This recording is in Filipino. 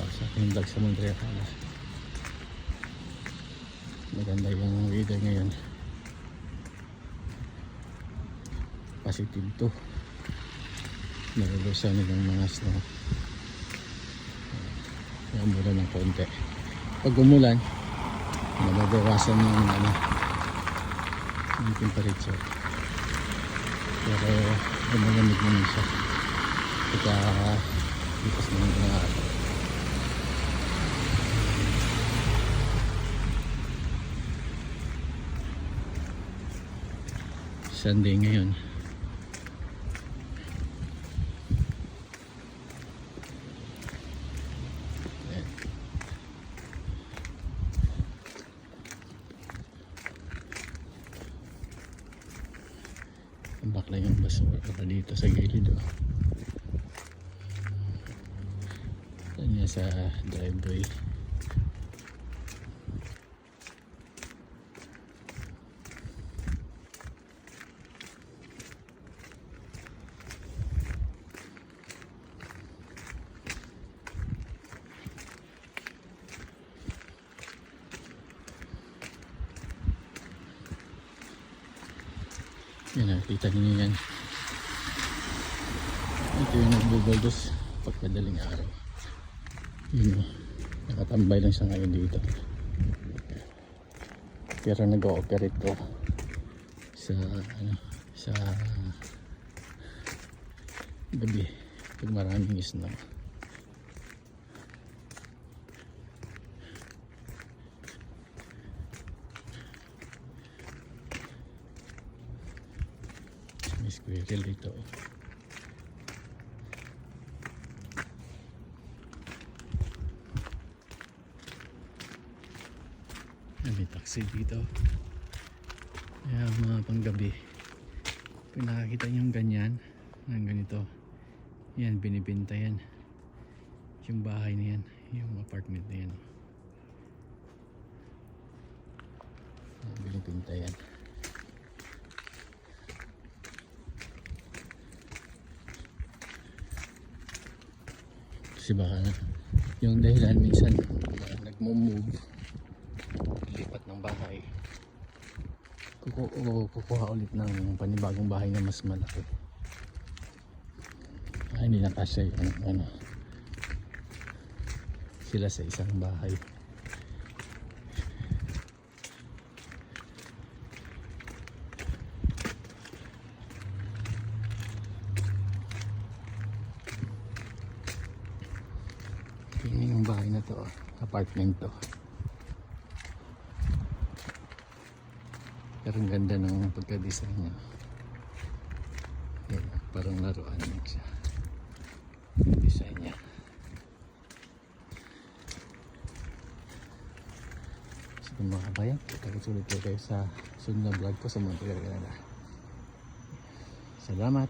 sa aking vlog sa Montreal. Maganda yung weather ngayon, positive to, nalulusan ng mga snow. Umulan ng konti. Pag umulan, nababawasan yung temperature, pero lumalamig naman siya pagka lipas ng mga araw. Sunday ngayon. Tambak lang yung basura pa dito sa gilid. Yan sa driveway. Yan, nakita niyo yan. Ito yung nagbubuldos pagkadaling araw. Yun, nakatambay lang siya ngayon dito. Pero nag-ooperate to sa gabi pag maraming snow. May squirrel dito. May taxi dito. Kaya mga panggabi, kung nakakita nyo yung ganyan, ng ganito, yan, binibenta yan. Yung bahay na yan, yung apartment na yan. Binibenta yan. Kasi baka yung dahilan minsan nagmo-move, lipat ng bahay, kukuha ulit ng panibagong bahay na mas malaki. Hindi na kasya yung sila sa isang bahay. Yung bahay na to, apartment to. Pero ang ganda ng pagka-design niya. Yan, parang laruan siya. Yung design niya. So kung mga kabayan, kakasulit ko kayo sa sunod na vlog ko sa Montreal, Canada. Salamat!